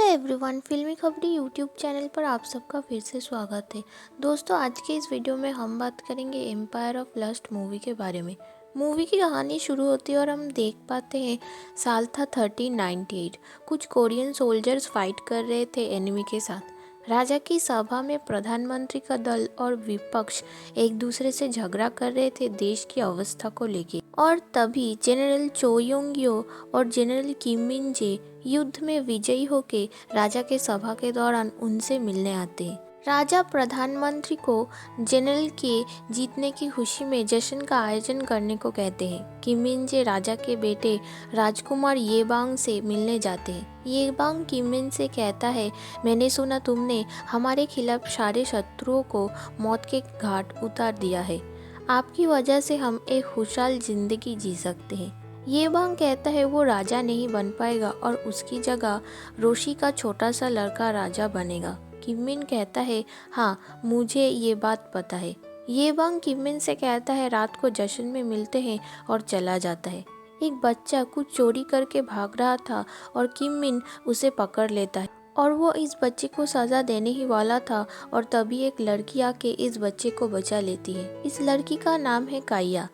Hello everyone, फिल्मी खबरी YouTube channel पर आप सबका फिर से स्वागत है। दोस्तों, आज के इस वीडियो में हम बात करेंगे एम्पायर ऑफ लस्ट मूवी के बारे में। मूवी की कहानी शुरू होती है और हम देख पाते हैं साल था 1398। कुछ कोरियन सोल्जर्स फाइट कर रहे थे एनिमी के साथ। राजा की सभा में प्रधानमंत्री का दल और विपक्ष एक दूसरे से झगड़ा कर रहे थे देश की अवस्था को लेकर। और तभी जनरल चो योंग यो और जनरल किम मिन जे युद्ध में विजयी होके राजा के सभा के दौरान उनसे मिलने आते हैं। राजा प्रधानमंत्री को जनरल के जीतने की खुशी में जश्न का आयोजन करने को कहते हैं। किम मिन जे राजा के बेटे राजकुमार येबांग से मिलने जाते हैं। येबांग किम मिन से कहता है, मैंने सुना तुमने हमारे खिलाफ सारे शत्रुओं को मौत के घाट उतार दिया है। आपकी वजह से हम एक खुशहाल जिंदगी जी सकते हैं। येबांग कहता है वो राजा नहीं बन पाएगा और उसकी जगह रोशी का छोटा सा लड़का राजा बनेगा। किम मिन कहता है, हाँ मुझे ये बात पता है। येबांग किम मिन से कहता है रात को जश्न में मिलते हैं और चला जाता है। एक बच्चा कुछ चोरी करके भाग रहा था और किम मिन उसे पकड़ लेता है और वो इस बच्चे को सजा देने ही वाला था और तभी एक लड़की आके इस बच्चे को बचा लेती है। इस लड़की का नाम है काइया।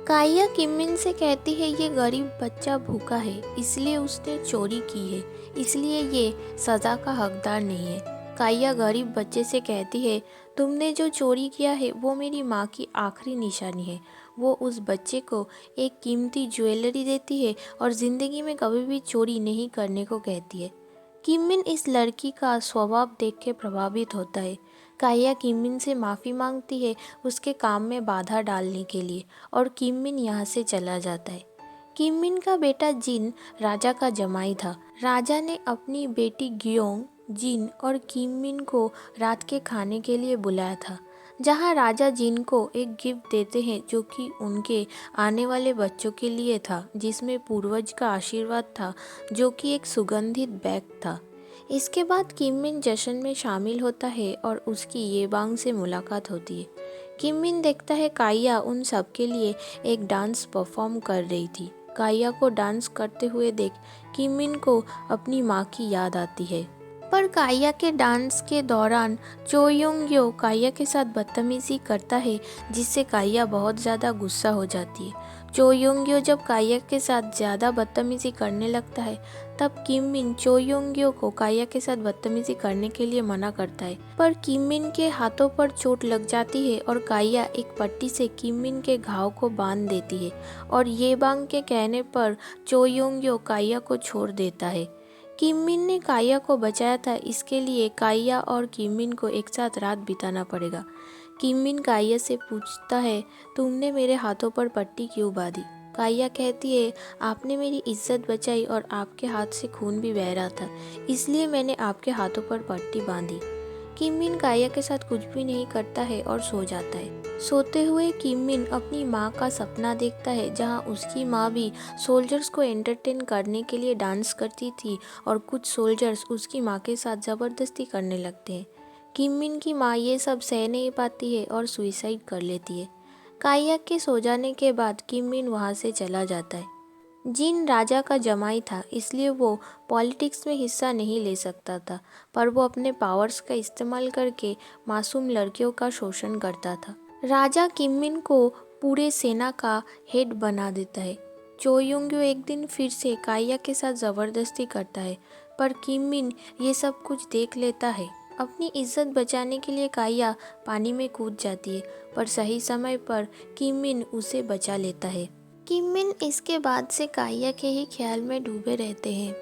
काइया किम मिन से कहती है ये गरीब बच्चा भूखा है इसलिए उसने चोरी की है, इसलिए ये सजा का हकदार नहीं है। काइया गरीब बच्चे से कहती है, तुमने जो चोरी किया है वो मेरी माँ की आखिरी निशानी है। वो उस बच्चे को एक कीमती ज्वेलरी देती है और जिंदगी में कभी भी चोरी नहीं करने को कहती है। किम मिन इस लड़की का स्वभाव देख के प्रभावित होता है। काइया किम मिन से माफ़ी मांगती है उसके काम में बाधा डालने के लिए और किम मिन यहाँ से चला जाता है। किम मिन का बेटा जिन राजा का जमाई था। राजा ने अपनी बेटी गियोंग, जिन और किम मिन को रात के खाने के लिए बुलाया था, जहाँ राजा जिन को एक गिफ्ट देते हैं जो कि उनके आने वाले बच्चों के लिए था, जिसमें पूर्वज का आशीर्वाद था, जो कि एक सुगंधित बैग था। इसके बाद किम मिन जश्न में शामिल होता है और उसकी येबांग से मुलाकात होती है। किम मिन देखता है काइया उन सब के लिए एक डांस परफॉर्म कर रही थी। काइया को डांस करते हुए देख किम मिन को अपनी माँ की याद आती है। पर काइया के डांस के दौरान चो योंग यो काइया के साथ बदतमीजी करता है, जिससे काइया बहुत ज़्यादा गुस्सा हो जाती है। चो योंग यो जब काइया के साथ ज़्यादा बदतमीजी करने लगता है तब किम मिन चो योंग यो को काइया के साथ बदतमीजी करने के लिए मना करता है, पर किम मिन के हाथों पर चोट लग जाती है और काइया एक पट्टी से किम मिन के घाव को बांध देती है और येबांग के कहने पर चो योंग यो काइया को छोड़ देता है। किम मिन ने काइया को बचाया था, इसके लिए काइया और किम मिन को एक साथ रात बिताना पड़ेगा। किम मिन काइया से पूछता है, तुमने मेरे हाथों पर पट्टी क्यों बांधी? काइया कहती है, आपने मेरी इज्जत बचाई और आपके हाथ से खून भी बह रहा था, इसलिए मैंने आपके हाथों पर पट्टी बांधी। किम मिन काइया के साथ कुछ भी नहीं करता है और सो जाता है। सोते हुए किम मिन अपनी माँ का सपना देखता है, जहाँ उसकी माँ भी सोल्जर्स को एंटरटेन करने के लिए डांस करती थी और कुछ सोल्जर्स उसकी माँ के साथ ज़बरदस्ती करने लगते हैं। किम मिन की माँ ये सब सह नहीं पाती है और सुइसाइड कर लेती है। काइया के सो जाने के बाद किम मिन वहाँ से चला जाता है। जिन राजा का जमाई था, इसलिए वो पॉलिटिक्स में हिस्सा नहीं ले सकता था, पर वो अपने पावर्स का इस्तेमाल करके मासूम लड़कियों का शोषण करता था। राजा किम मिन को पूरे सेना का हेड बना देता है। चो योंग्यो एक दिन फिर से काइया के साथ ज़बरदस्ती करता है, पर किम मिन ये सब कुछ देख लेता है। अपनी इज्जत बचाने के लिए काइया पानी में कूद जाती है, पर सही समय पर किम मिन उसे बचा लेता है। किम मिन इसके बाद से काइया के ही ख्याल में डूबे रहते हैं।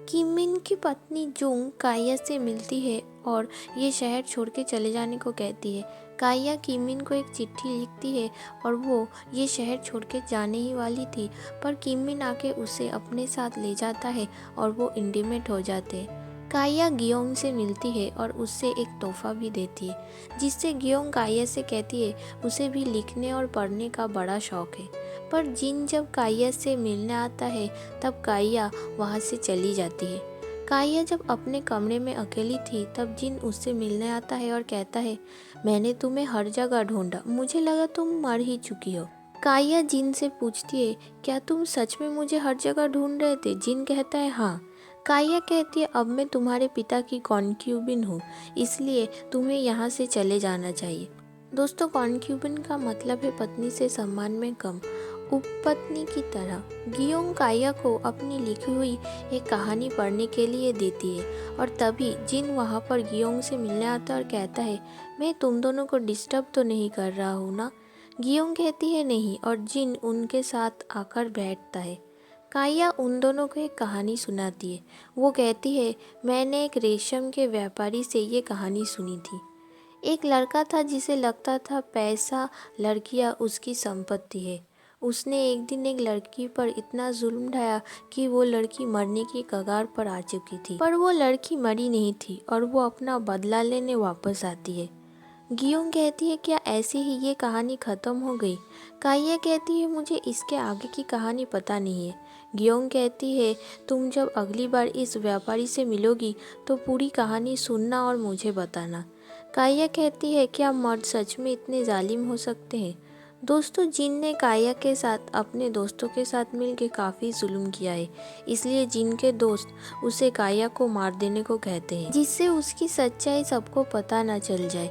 किम मिन की पत्नी जुंग काइया से मिलती है और ये शहर छोड़ के चले जाने को कहती है। काइया किम मिन को एक चिट्ठी लिखती है और वो ये शहर छोड़ के जाने ही वाली थी, पर किम मिन आके उसे अपने साथ ले जाता है और वो इंटीमेट हो जाते हैं। काइया गियोंग से मिलती है और उससे एक तोहफा भी देती है, जिससे गियोंग काइया से कहती है उसे भी लिखने और पढ़ने का बड़ा शौक है। पर जिन जब काइया से मिलने आता है तब काइया वहाँ से चली जाती है। काइया जब अपने कमरे में अकेली थी तब जिन उससे मिलने आता है और कहता है, मैंने तुम्हें हर जगह ढूंढा, मुझे लगा तुम मर ही चुकी हो। काइया जिन से पूछती है, क्या तुम सच में मुझे हर जगह ढूंढ रहे थे? जिन कहता है, हाँ। काया कहती है अब मैं तुम्हारे पिता की कॉन्क्यूबिन हूँ, इसलिए तुम्हें यहाँ से चले जाना चाहिए। दोस्तों, कॉन्क्यूबिन का मतलब है पत्नी से सम्मान में कम, उपपत्नी की तरह। गियोंग काया को अपनी लिखी हुई एक कहानी पढ़ने के लिए देती है और तभी जिन वहाँ पर गियोंग से मिलने आता है और कहता है मैं तुम दोनों को डिस्टर्ब तो नहीं कर रहा हूँ ना। गियोंग कहती है नहीं और जिन उनके साथ आकर बैठता है। काया उन दोनों को एक कहानी सुनाती है। वो कहती है मैंने एक रेशम के व्यापारी से ये कहानी सुनी थी। एक लड़का था जिसे लगता था पैसा लड़कियां उसकी संपत्ति है। उसने एक दिन एक लड़की पर इतना जुल्म ढाया कि वो लड़की मरने की कगार पर आ चुकी थी, पर वो लड़की मरी नहीं थी और वो अपना बदला लेने वापस आती है। गियोंग कहती है क्या ऐसे ही ये कहानी ख़त्म हो गई? काया कहती है मुझे इसके आगे की कहानी पता नहीं है। गियोंग कहती है तुम जब अगली बार इस व्यापारी से मिलोगी तो पूरी कहानी सुनना और मुझे बताना। काया कहती है क्या मर्द सच में इतने जालिम हो सकते हैं? दोस्तों, जिन ने काया के साथ अपने दोस्तों के साथ मिलकर काफ़ी जुल्म किया है, इसलिए जिन के दोस्त उसे काया को मार देने को कहते हैं जिससे उसकी सच्चाई सबको पता न चल जाए।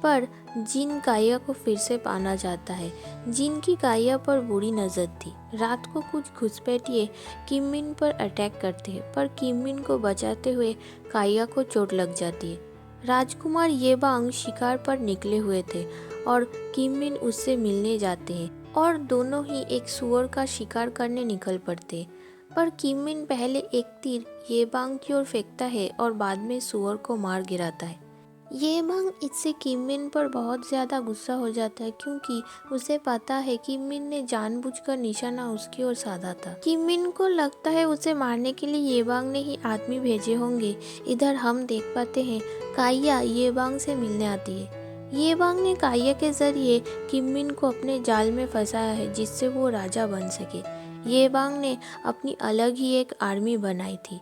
पर जिन काया को फिर से पाना चाहता है। जिन की काया पर बुरी नज़र थी। रात को कुछ घुसपैठिए किममिन पर अटैक करते हैं, पर किममिन को बचाते हुए काया को चोट लग जाती है। राजकुमार येबांग शिकार पर निकले हुए थे और किममिन उससे मिलने जाते हैं और दोनों ही एक सुअर का शिकार करने निकल पड़ते हैं। पर किममिन पहले एक तीर येबांग की ओर फेंकता है और बाद में सुअर को मार गिराता है। येबांग इससे किममिन पर बहुत ज़्यादा गुस्सा हो जाता है क्योंकि उसे पता है किममिन ने जानबूझकर निशाना उसकी ओर साधा था। किममिन को लगता है उसे मारने के लिए येबांग ने ही आदमी भेजे होंगे। इधर हम देख पाते हैं काया येबांग से मिलने आती है। येबांग ने काया के जरिए किममिन को अपने जाल में फंसाया है जिससे वो राजा बन सके। येबांग ने अपनी अलग ही एक आर्मी बनाई थी।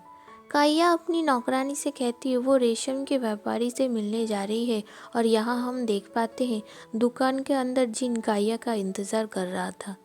काया अपनी नौकरानी से कहती है वो रेशम के व्यापारी से मिलने जा रही है और यहाँ हम देख पाते हैं दुकान के अंदर जिन काया का इंतज़ार कर रहा था।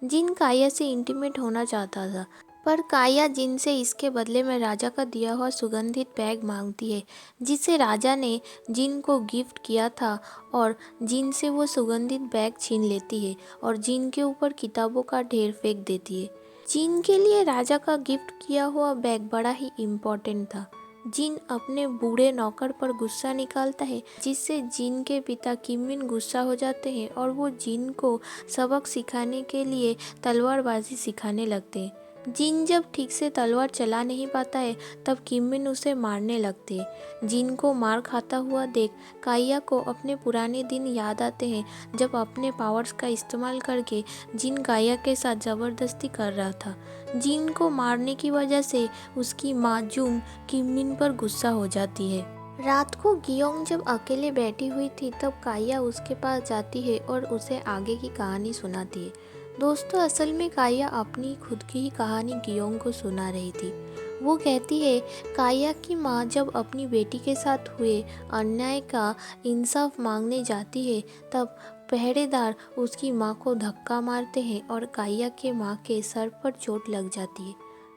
जिन काया से इंटीमेट होना चाहता था, पर काया जिन से इसके बदले में राजा का दिया हुआ सुगंधित बैग मांगती है जिसे राजा ने जिन को गिफ्ट किया था और जिन से वो सुगंधित बैग छीन लेती है और जिन के ऊपर किताबों का ढेर फेंक देती है। जिन के लिए राजा का गिफ्ट किया हुआ बैग बड़ा ही इम्पोर्टेंट था। जिन अपने बूढ़े नौकर पर गुस्सा निकालता है जिससे जिन के पिता किममिन गुस्सा हो जाते हैं और वो जिन को सबक सिखाने के लिए तलवारबाजी सिखाने लगते हैं। जिन जब ठीक से तलवार चला नहीं पाता है तब किममिन उसे मारने लगते हैं। जिन को मार खाता हुआ देख काया को अपने पुराने दिन याद आते हैं जब अपने पावर्स का इस्तेमाल करके जिन काया के साथ ज़बरदस्ती कर रहा था। जिन को मारने की वजह से उसकी माँ जूम किममिन पर गुस्सा हो जाती है। रात को गियोंग जब अकेले बैठी हुई थी तब काया उसके पास जाती है और उसे आगे की कहानी सुनाती है। दोस्तों, असल में काया अपनी खुद की ही कहानी गियोंग को सुना रही थी। वो कहती है काया की माँ जब अपनी बेटी के साथ हुए अन्याय का इंसाफ मांगने जाती है तब पहरेदार उसकी माँ को धक्का मारते हैं और काया के माँ के सर पर चोट लग जाती है।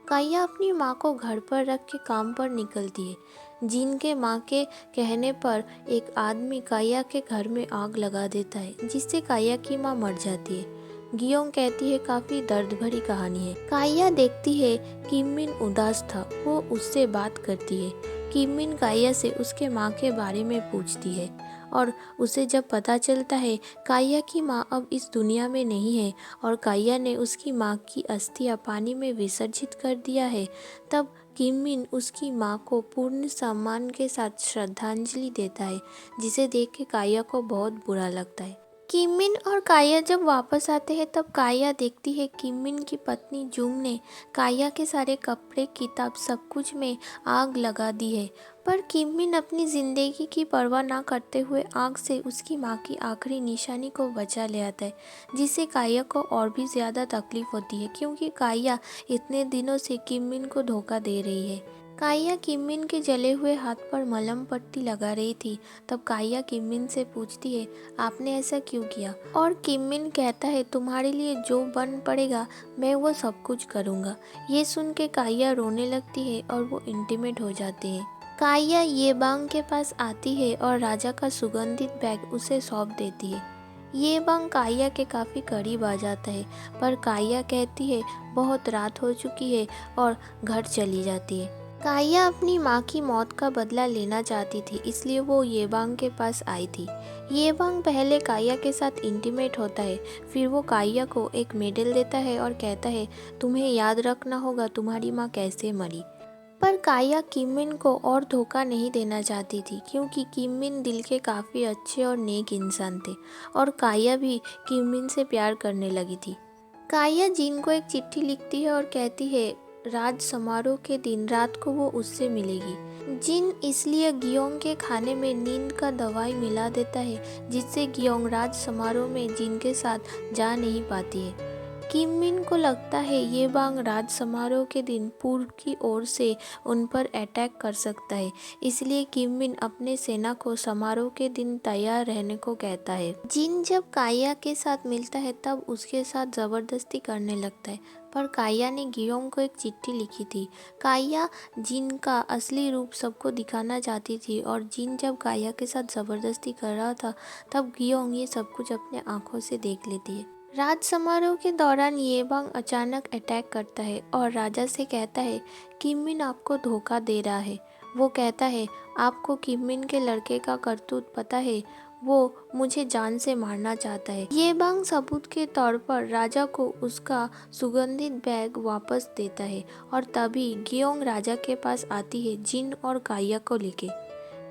काया अपनी माँ को घर पर रख के काम पर निकलती है। जिनके माँ के कहने पर एक आदमी काया के घर में आग लगा देता है जिससे काया की माँ मर जाती है। गियोंग कहती है काफ़ी दर्द भरी कहानी है। काया देखती है किममिन उदास था, वो उससे बात करती है। किममिन काया से उसके माँ के बारे में पूछती है और उसे जब पता चलता है काया की माँ अब इस दुनिया में नहीं है और काया ने उसकी माँ की अस्थियाँ पानी में विसर्जित कर दिया है, तब किममिन उसकी माँ को पूर्ण सम्मान के साथ श्रद्धांजलि देता है जिसे देख के काया को बहुत बुरा लगता है। किममिन और काया जब वापस आते हैं तब काया देखती है किममिन की पत्नी जूंग ने काया के सारे कपड़े, किताब, सब कुछ में आग लगा दी है। पर किममिन अपनी ज़िंदगी की परवाह ना करते हुए आग से उसकी माँ की आखिरी निशानी को बचा ले आता है जिससे काया को और भी ज़्यादा तकलीफ होती है क्योंकि काया इतने दिनों से किममिन को धोखा दे रही है। काया किमिन के जले हुए हाथ पर मलहम पट्टी लगा रही थी। तब काया किमिन से पूछती है, आपने ऐसा क्यों किया? और किमिन कहता है, तुम्हारे लिए जो बन पड़ेगा मैं वो सब कुछ करूँगा। ये सुन के काया रोने लगती है और वो इंटीमेट हो जाती है। काया ये बांग के पास आती है और राजा का सुगंधित बैग उसे सौंप देती है। ये बांग काया के काफ़ी करीब आ जाता है, पर काया कहती है बहुत रात हो चुकी है और घर चली जाती है। काया अपनी माँ की मौत का बदला लेना चाहती थी, इसलिए वो येबांग के पास आई थी। येबांग पहले काया के साथ इंटीमेट होता है, फिर वो काया को एक मेडल देता है और कहता है, तुम्हें याद रखना होगा तुम्हारी माँ कैसे मरी। पर काया किमिन को और धोखा नहीं देना चाहती थी, क्योंकि किमिन दिल के काफ़ी अच्छे और नेक इंसान थे और काया भी किमिन से प्यार करने लगी थी। काया जिन को एक चिट्ठी लिखती है और कहती है राज समारोह के दिन रात को वो उससे मिलेगी। जिन इसलिए गियोंग के खाने में नींद का दवाई मिला देता है, जिससे गियोंग राज समारोह में जिन के साथ जा नहीं पाती है। किमिन को लगता है ये बांग राज समारोह के दिन पूर्व की ओर से उन पर अटैक कर सकता है, इसलिए किमिन अपने सेना को समारोह के दिन तैयार रहने को कहता है। जिन जब काया के साथ मिलता है तब उसके साथ ज़बरदस्ती करने लगता है, पर काया ने गियोंग को एक चिट्ठी लिखी थी। काया जिन का असली रूप सबको दिखाना चाहती थी और जिन जब काया के साथ ज़बरदस्ती कर रहा था तब गियोंग ये सब कुछ अपने आँखों से देख लेती है। राज समारोह के दौरान येबांग अचानक अटैक करता है और राजा से कहता है किमिन आपको धोखा दे रहा है। वो कहता है आपको किमिन के लड़के का करतूत पता है, वो मुझे जान से मारना चाहता है। येबांग सबूत के तौर पर राजा को उसका सुगंधित बैग वापस देता है और तभी गियोंग राजा के पास आती है जिन और काया को लेके।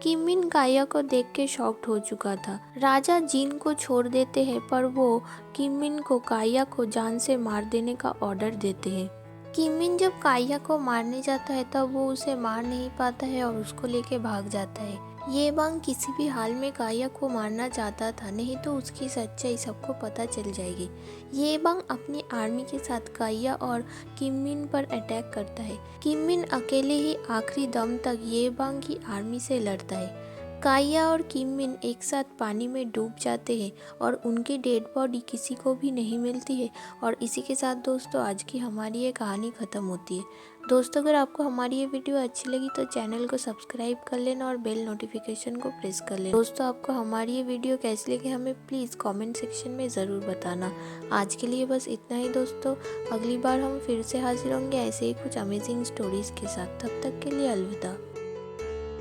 किमिन काया को देख के शॉक्ड हो चुका था। राजा जिन को छोड़ देते हैं, पर वो किमिन को काया को जान से मार देने का ऑर्डर देते हैं। किमिन जब काया को मारने जाता है तब वो उसे मार नहीं पाता है और उसको लेके भाग जाता है। ये बांग किसी भी हाल में काया को मारना चाहता था, नहीं तो उसकी सच्चाई सबको पता चल जाएगी। ये बांग अपनी आर्मी के साथ काया और किमिन पर अटैक करता है। किमिन अकेले ही आखिरी दम तक ये बांग की आर्मी से लड़ता है। काया और किमिन एक साथ पानी में डूब जाते हैं और उनकी डेड बॉडी किसी को भी नहीं मिलती है। और इसी के साथ दोस्तों आज की हमारी ये कहानी ख़त्म होती है। दोस्तों अगर आपको हमारी ये वीडियो अच्छी लगी तो चैनल को सब्सक्राइब कर लेना और बेल नोटिफिकेशन को प्रेस कर लेना। दोस्तों आपको हमारी ये वीडियो कैसी लगी हमें प्लीज़ कमेंट सेक्शन में ज़रूर बताना। आज के लिए बस इतना ही दोस्तों, अगली बार हम फिर से हाजिर होंगे ऐसे ही कुछ अमेजिंग स्टोरीज़ के साथ। तब तक के लिए अलविदा।